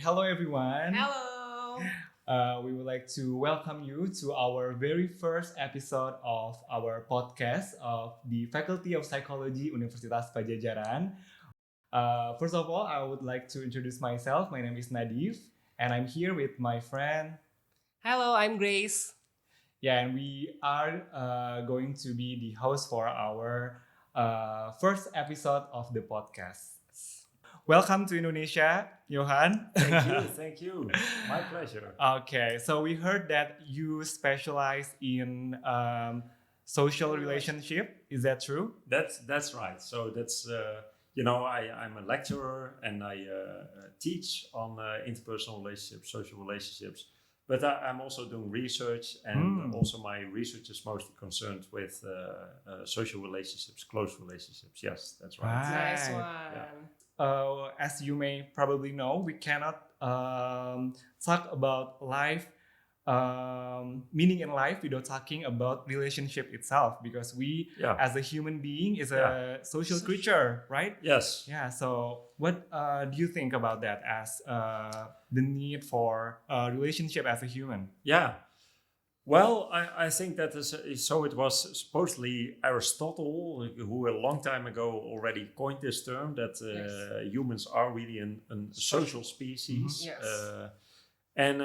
hello everyone. Hello. We would like to welcome you to our very first episode of our podcast of the Faculty of Psychology Universitas Pajajaran. First of all, I would like to introduce myself. My name is Nadif, and I'm here with my friend. Hello, I'm Grace. Yeah, and we are going to be the host for our first episode of the podcast. Welcome to Indonesia, Johan. Thank you. My pleasure. Okay, so we heard that you specialize in social relationship. Is that true? That's right. So that's I'm a lecturer and I teach on interpersonal relationships, social relationships. But I'm also doing research, and also my research is mostly concerned with social relationships, close relationships. Yes, that's right. Nice Right. one. As you may probably know, we cannot talk about life, meaning in life, without talking about relationship itself, because we, Yeah. as a human being, is a social creature, right? Yes. Yeah. So, what do you think about that as the need for a relationship as a human? Yeah. Well, I think that so. It was supposedly Aristotle who a long time ago already coined this term that humans are really a social species. Yes. And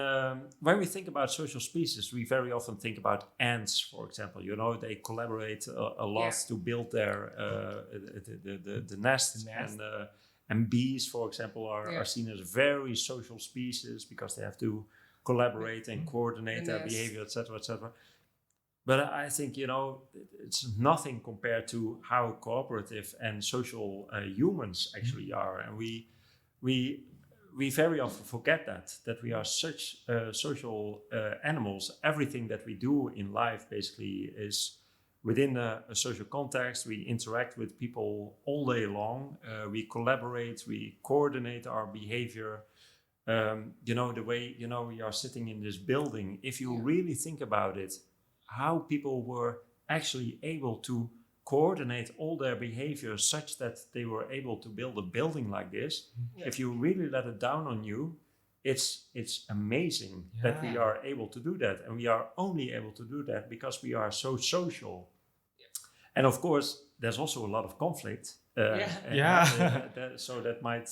when we think about social species, we very often think about ants, for example. You know, they collaborate a lot to build their the nest. And bees, for example, are seen as very social species because they have to collaborate and coordinate their behavior, etc., etc. But I think it's nothing compared to how cooperative and social humans actually are, and we very often forget that we are such social animals. Everything that we do in life basically is within a social context. We interact with people all day long. We collaborate, we coordinate our behavior. The way, we are sitting in this building. If you really think about it, how people were actually able to coordinate all their behavior such that they were able to build a building like this. If you really let it down on you, it's amazing that we are able to do that. And we are only able to do that because we are so social. And of course, there's also a lot of conflict. So that might,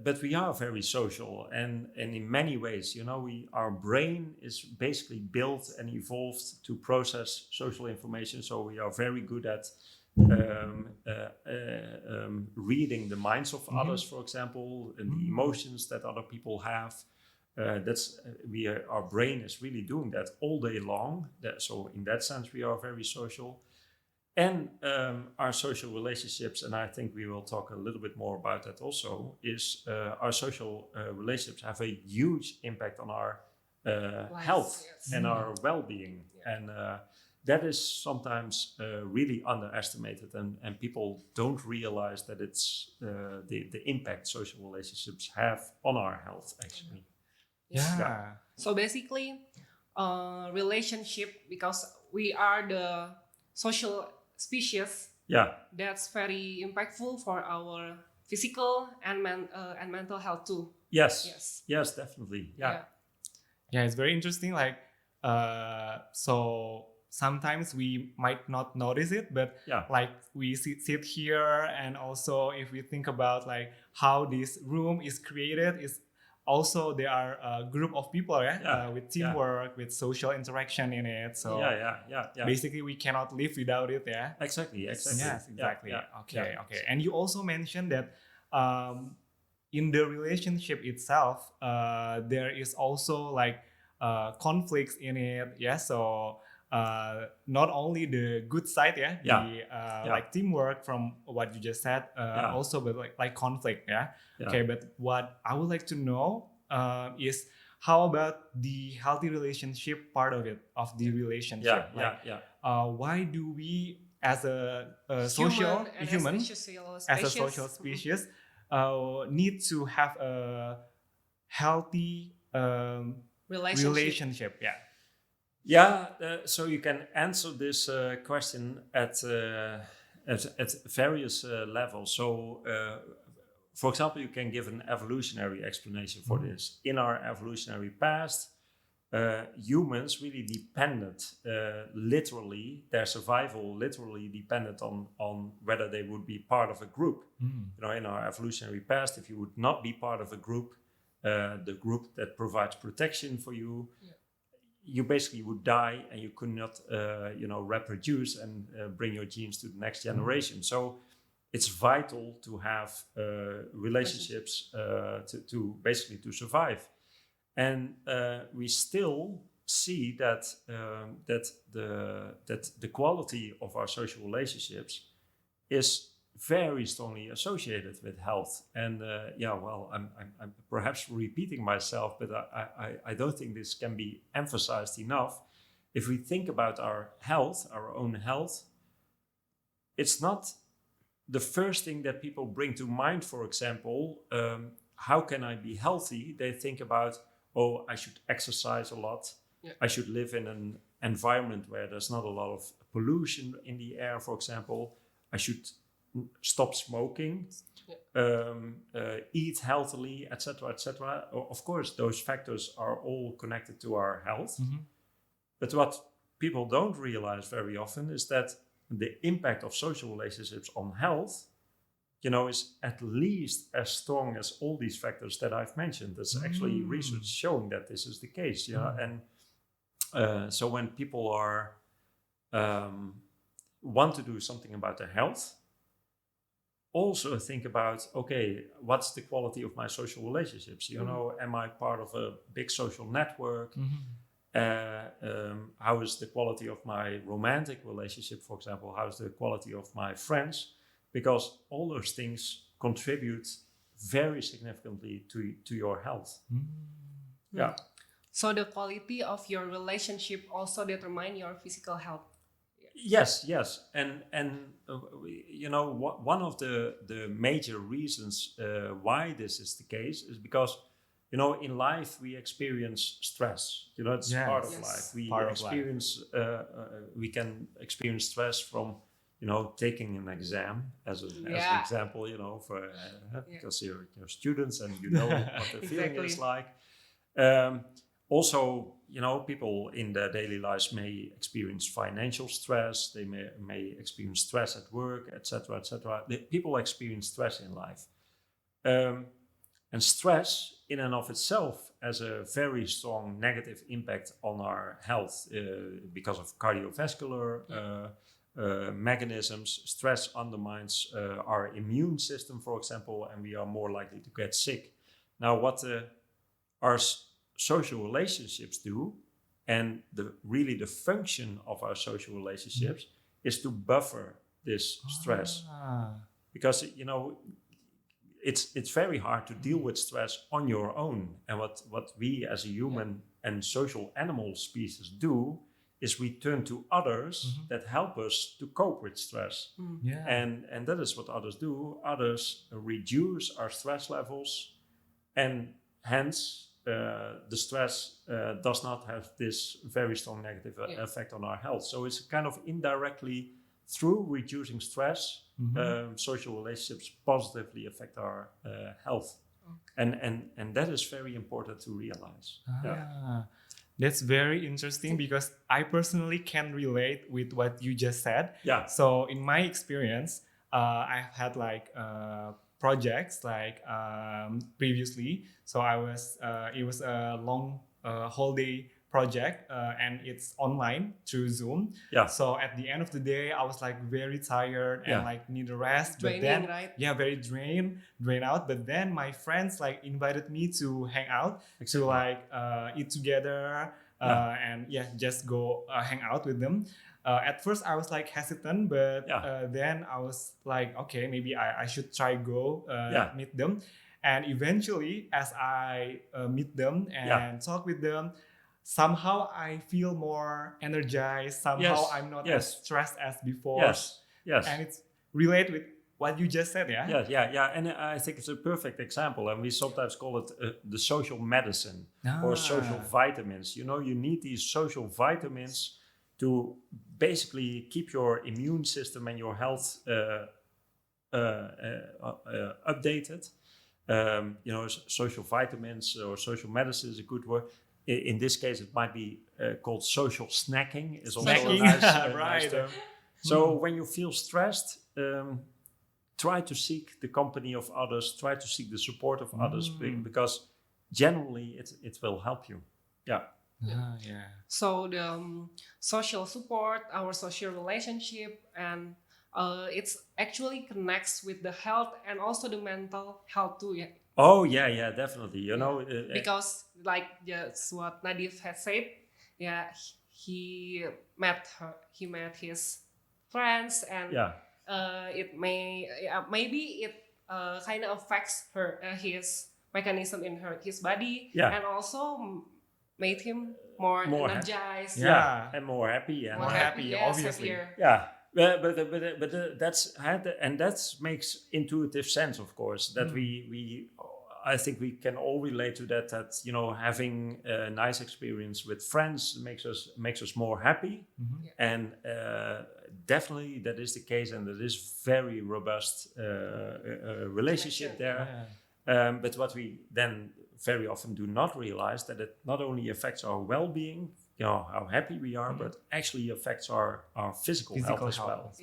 but we are very social, and in many ways, our brain is basically built and evolved to process social information. So we are very good at reading the minds of others, for example, and the emotions that other people have. Our brain is really doing that all day long. So in that sense, we are very social. And our social relationships, and I think we will talk a little bit more about that also, is our social relationships have a huge impact on our health and our well-being. And that is sometimes really underestimated, and people don't realize that it's the impact social relationships have on our health, actually. So basically, relationship, because we are the social species, that's very impactful for our physical and mental health too. Yes, definitely. Yeah, it's very interesting. Like, so sometimes we might not notice it, but like we sit here, and also if we think about like how this room is created, is also there are a group of people with teamwork, with social interaction in it. So basically we cannot live without it. Exactly. Yes, exactly. Okay. And you also mentioned that in the relationship itself, there is also like conflicts in it. So not only the good side, like teamwork from what you just said, also, but like conflict, Okay, but what I would like to know is how about the healthy relationship part of it, of the relationship? Why do we, as a social human, as a social species, need to have a healthy relationship? So you can answer this question at various levels. So for example, you can give an evolutionary explanation for this. In our evolutionary past, humans really depended, literally, their survival literally depended on whether they would be part of a group. In our evolutionary past, if you would not be part of a group, the group that provides protection for you, you basically would die, and you could not, reproduce and bring your genes to the next generation. So it's vital to have relationships to basically to survive. And we still see that the quality of our social relationships is very strongly associated with health. And I'm perhaps repeating myself, but I don't think this can be emphasized enough. If we think about our health, our own health, it's not the first thing that people bring to mind. For example, how can I be healthy? They think about, I should exercise a lot. I should live in an environment where there's not a lot of pollution in the air, for example. I should stop smoking, eat healthily, etc., etc. Of course, those factors are all connected to our health. But what people don't realize very often is that the impact of social relationships on health, is at least as strong as all these factors that I've mentioned. There's actually research showing that this is the case. And so when people are want to do something about their health, also think about, what's the quality of my social relationships? Am I part of a big social network? How is the quality of my romantic relationship, for example? How is the quality of my friends? Because all those things contribute very significantly to your health. Yeah. So the quality of your relationship also determine your physical health. Yes, and one of the major reasons why this is the case is because in life we experience stress. It's part of life. We can experience stress from taking an exam as an example. Because you're students and what the feeling is like. Also, people in their daily lives may experience financial stress. They may experience stress at work, etc., etc. People experience stress in life. And stress in and of itself has a very strong negative impact on our health because of cardiovascular mechanisms. Stress undermines our immune system, for example, and we are more likely to get sick. Now, what our social relationships do, and the function of our social relationships is to buffer this stress. Because, it's very hard to deal with stress on your own. And what we as a human and social animal species do is we turn to others that help us to cope with stress. And that is what others do. Others reduce our stress levels, and hence the stress does not have this very strong negative effect on our health. So it's kind of indirectly through reducing stress, social relationships positively affect our health. And that is very important to realize. That's very interesting because I personally can relate with what you just said. So in my experience, I've had projects previously. So it was a long holiday project and it's online through Zoom. So at the end of the day, I was very tired and need a rest. Draining, but then, right? Very drained out. But then my friends invited me to hang out, to eat together and just go hang out with them. At first I was hesitant, but then I was okay, maybe I should try meet them. And eventually, as I meet them and talk with them, somehow I feel more energized. Somehow I'm not as stressed as before. And it's related with what you just said, And I think it's a perfect example. And we sometimes call it the social medicine or social vitamins. You need these social vitamins to basically keep your immune system and your health updated. social vitamins or social medicine is a good word. In this case, it might be called social snacking. Is also Snacking, a nice, right. nice term. So when you feel stressed, try to seek the company of others. Try to seek the support of others because generally it will help you. Yeah. Yeah. So the social support, our social relationship, and it's actually connects with the health and also the mental health too. Yeah. Oh yeah, definitely. You know, Because like just what Nadif had said, yeah, he met her, he met his friends, and it may maybe it kind of affects her his mechanism in his body, and also made him more energized, and more happy, and more happy, yes, obviously. happier. Yeah. But that's and that makes intuitive sense, of course. That I think we can all relate to that. That having a nice experience with friends makes us more happy, and definitely that is the case, and that is very robust relationship there. But what we then very often do not realize that it not only affects our well-being, how happy we are, but actually affects our physical health as well.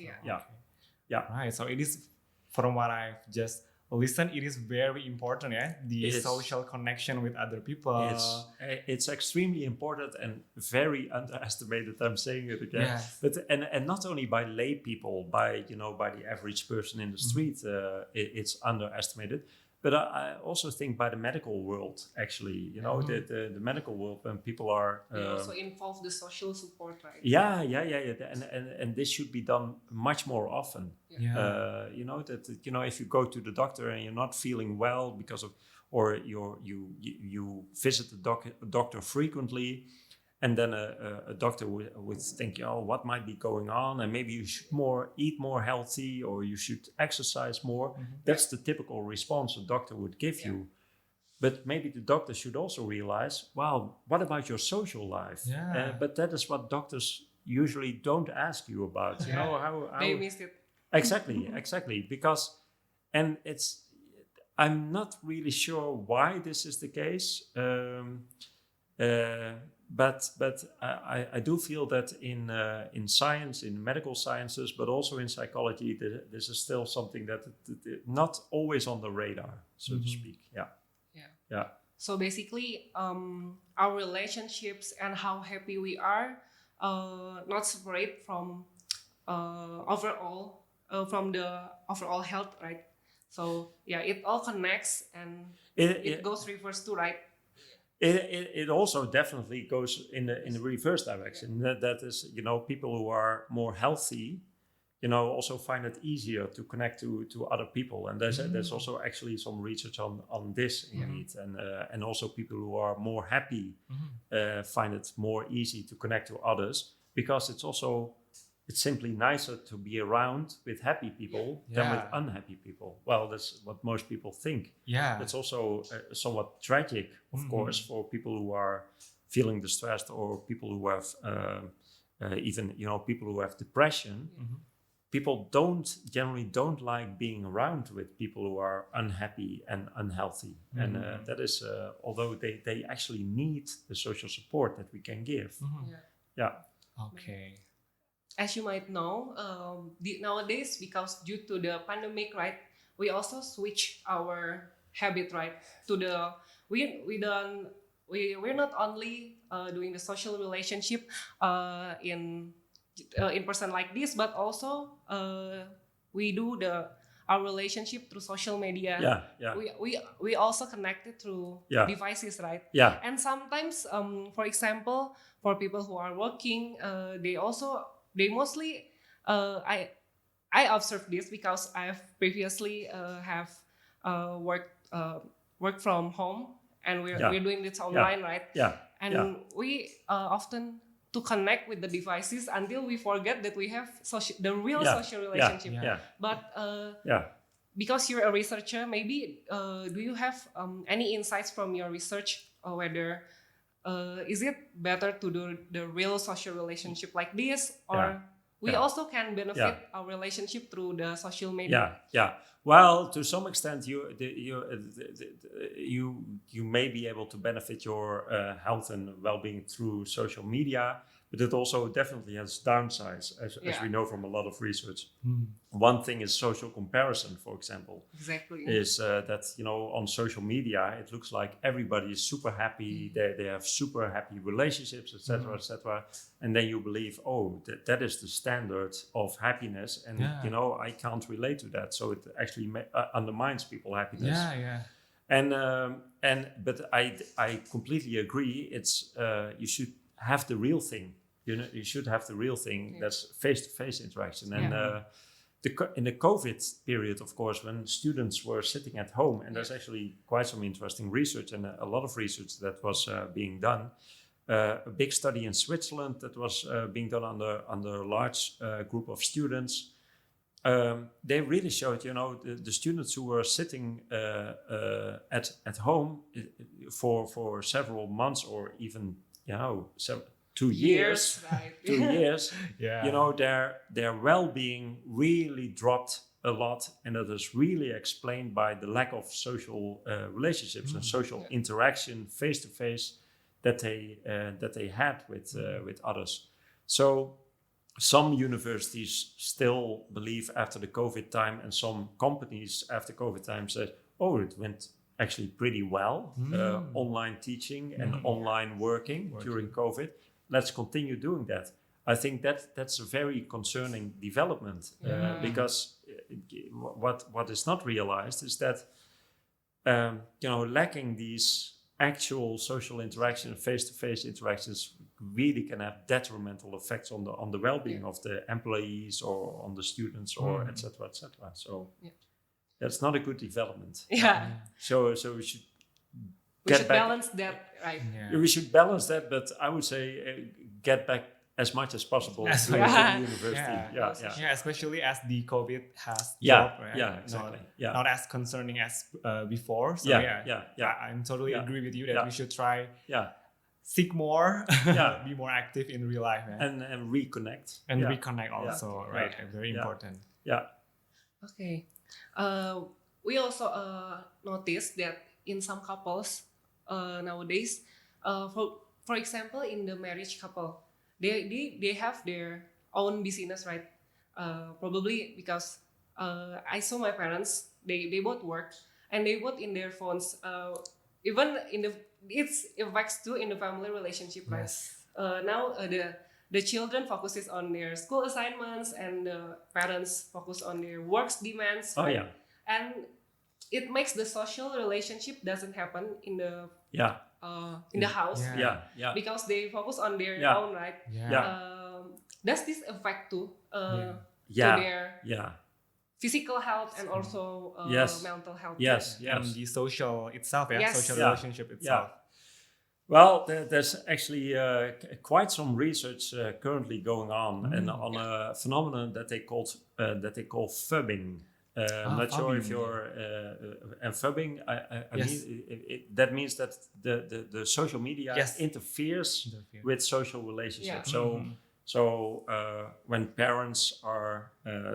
Yeah. Right. So it is, from what I've just listened, it is very important, the social connection with other people. It's extremely important and very underestimated. I'm saying it again. But and not only by lay people, by the average person in the street, it's underestimated. But I also think by the medical world, actually, the medical world, when people are they also involve the social support, right? Yeah, and this should be done much more often. If you go to the doctor and you're not feeling well or you visit the doctor frequently, and then a doctor would think, what might be going on, and maybe you should eat more healthy, or you should exercise more. That's the typical response a doctor would give you. But maybe the doctor should also realize, wow, what about your social life? But that is what doctors usually don't ask you about. How they missed it. Exactly. Because, and I'm not really sure why this is the case. But I do feel that in science, in medical sciences, but also in psychology, this is still something that not always on the radar, so to speak. Yeah. So basically, our relationships and how happy we are, not separate from from the overall health, right? So it all connects, and it goes reverse too, right? It also definitely goes in the reverse direction. That is, people who are more healthy, also find it easier to connect to other people. And there's also actually some research on this indeed. And also people who are more happy find it more easy to connect to others, because it's simply nicer to be around with happy people than with unhappy people. Well, that's what most people think. It's also somewhat tragic, of course, for people who are feeling distressed, or people who have even people who have depression. People generally don't like being around with people who are unhappy and unhealthy. And that is, although they actually need the social support that we can give. Okay. As you might know, nowadays, because due to the pandemic, right, we also switch our habit, right, to the we're not only doing the social relationship in person like this, but also we do our relationship through social media. We also connected through devices, right? And sometimes, for example, for people who are working, they mostly I observed this because I've previously have work from home, and we're doing this online, right? And we often to connect with the devices until we forget that we have the real social relationship. But because you're a researcher, maybe do you have any insights from your research, whether is it better to do the real social relationship like this, or we also can benefit our relationship through the social media. Well, to some extent, you may be able to benefit your health and well-being through social media, but it also definitely has downsides, as we know from a lot of research. One thing is social comparison, for example. Exactly. Is that, on social media, it looks like everybody is super happy, they have super happy relationships, etc., etc. And then you believe, that is the standard of happiness, and I can't relate to that. So it actually undermines people's happiness. But I completely agree. It's you should have the real thing. You should have the real thing. That's face-to-face interaction. And in the COVID period, of course, when students were sitting at home, and there's actually quite some interesting research and a lot of research that was being done. A big study in Switzerland that was being done under a large group of students. They really showed, the students who were sitting at home for several months or even, 2 years, right. 2 years, their well-being really dropped a lot, and that is really explained by the lack of social relationships and social interaction face to face that they had with others. So some universities still believe after the COVID time, and some companies after COVID time said, it went actually pretty well, online teaching and online working during COVID. Let's continue doing that. I think that's a very concerning development because what is not realized is that lacking these actual social interaction, face-to-face interactions, really can have detrimental effects on the well-being of the employees or on the students or etc. etc. So that's not a good development. So we should. We should balance that, right? We should balance that, but I would say get back as much as possible to the university. Especially as the COVID has dropped, right? Exactly. Not as concerning as before. So I'm totally agree with you that we should try seek more, be more active in real life, and reconnect. And reconnect also, right? Very important. Okay. We also noticed that in some couples nowadays, for example, in the marriage couple, they have their own business, right? Probably because I saw my parents, they both work and they both in their phones. Even it's affects too in the family relationship, right? Now the children focuses on their school assignments and the parents focus on their work's demands. Right? And it makes the social relationship doesn't happen in the house, because they focus on their own, right? Does this affect to their physical health and also mental health? And the social itself, social relationship itself. Well, there's actually quite some research currently going on, and on a phenomenon that they call fubbing. I'm not sure if you're and fubbing. I mean, that means that the social media interferes with social relationships. So when parents are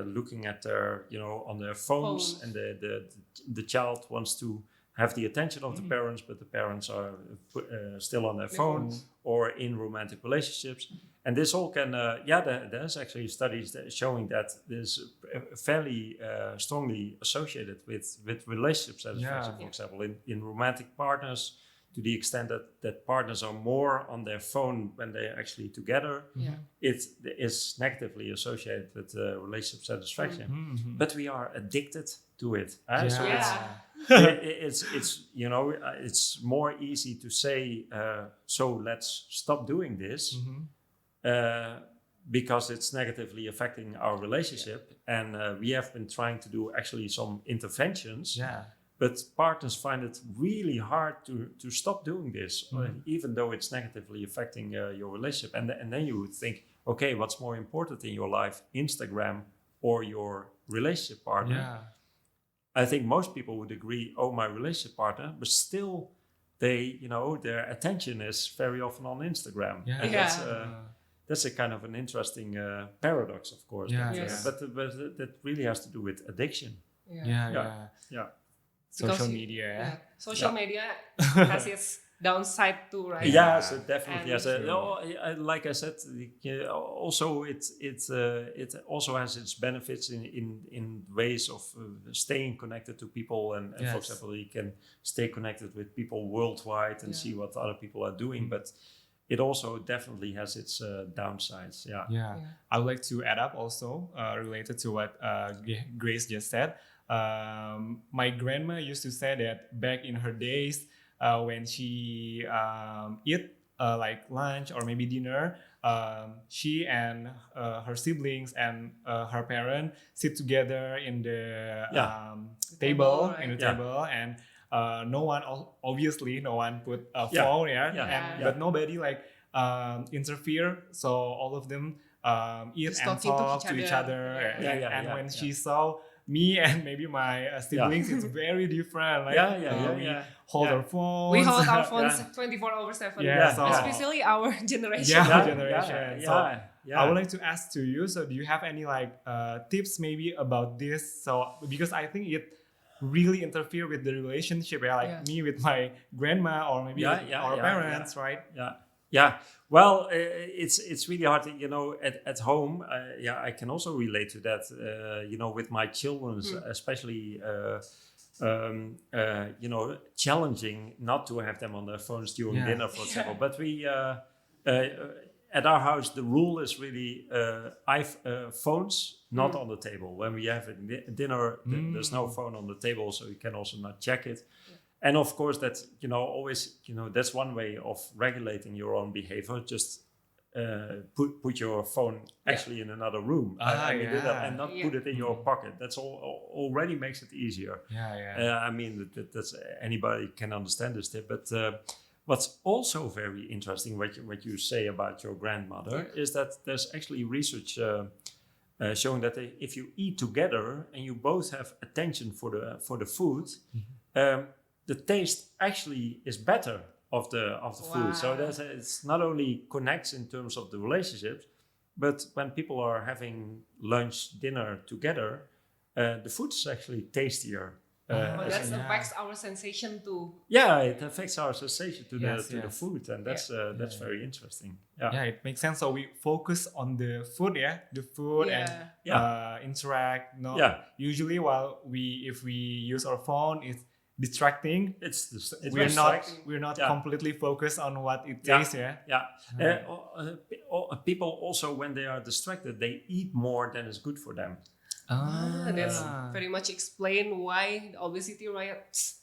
looking at their on their phones, and the child wants to have the attention of the parents, but the parents are still on their phone or in romantic relationships. And this all can, there's actually studies that showing that this is fairly strongly associated with relationship satisfaction, for example, in romantic partners, to the extent that partners are more on their phone when they're actually together, it is negatively associated with relationship satisfaction. But we are addicted to it. It's more easy to say, so let's stop doing this, because it's negatively affecting our relationship. And we have been trying to do actually some interventions. But partners find it really hard to stop doing this, even though it's negatively affecting your relationship. And then you would think, okay, what's more important in your life, Instagram or your relationship partner? I think most people would agree, my relationship partner, but still their attention is very often on Instagram. that's a kind of an interesting paradox, of course. Yeah, Yes. But that really has to do with addiction. Yeah. Social media. Social media has its downside too, right? Yeah, so definitely And- has like I said, also it also has its benefits in ways of staying connected to people, and for Yes. example, you can stay connected with people worldwide and see what other people are doing, but it also definitely has its downsides. Yeah. I would like to add up also related to what Grace just said. My grandma used to say that back in her days, when she eat like lunch or maybe dinner, she and her siblings and her parent sit together in the table, right? in the Yeah. table, and no one, obviously, no one put a Yeah. phone, Yeah. but nobody like interfere. So all of them eat Just and talking to talk each to each other. other. Yeah. And when she saw me and maybe my siblings, it's very different. Like we hold our phones. We hold our phones Yeah. 24/7. Yeah, so- Especially our generation. Yeah, generation. So yeah. I would like to ask to you. So do you have any like tips maybe about this? So because I think it really interfere with the relationship. Me with my grandma or maybe with our parents, right? Yeah. Well, it's really hard, at home. I can also relate to that. With my children, especially. Challenging not to have them on their phones during dinner, for example. But we, at our house, the rule is really phones not on the table. When we have dinner, there's no phone on the table, so you can also not check it. And of course, that's always that's one way of regulating your own behavior. Just put your phone actually in another room do that, and not put it in your pocket. That's all already makes it easier. I mean that's anybody can understand this tip, but what's also very interesting what you say about your grandmother is that there's actually research showing that if you eat together and you both have attention for the food, the taste actually is better of the food. So it's not only connects in terms of the relationships, but when people are having lunch, dinner together, the food is actually tastier. That affects our sensation too. Yeah, it affects our sensation to the food, and that's very interesting. It makes sense. So we focus on the food, and interact. Usually if we use our phone, it's distracting. We're not completely focused on what it tastes. People also, when they are distracted, they eat more than is good for them. That's very much explain why the obesity riots.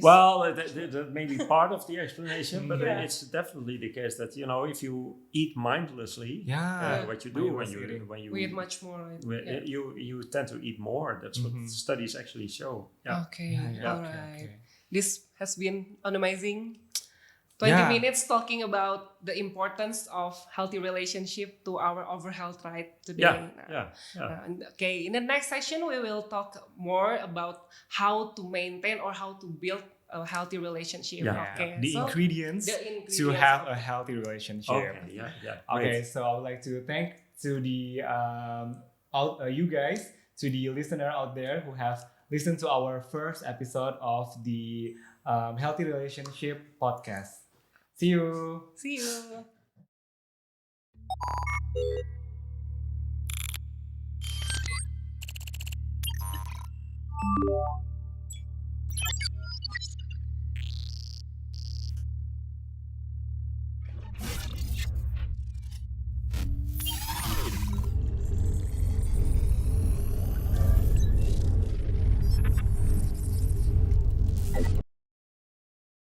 Well, that may be part of the explanation, but it's definitely the case that if you eat mindlessly, what you do when you we eat much more. Right? You tend to eat more. That's what studies actually show. Okay, all right. Okay. This has been an amazing 20 minutes talking about the importance of healthy relationship to our overall health, right? Today. In the next session, we will talk more about how to maintain or how to build a healthy relationship. The ingredients to have a healthy relationship. Okay, so I would like to thank to the you guys, to the listener out there who have listened to our first episode of the Healthy Relationship podcast. See you. See you.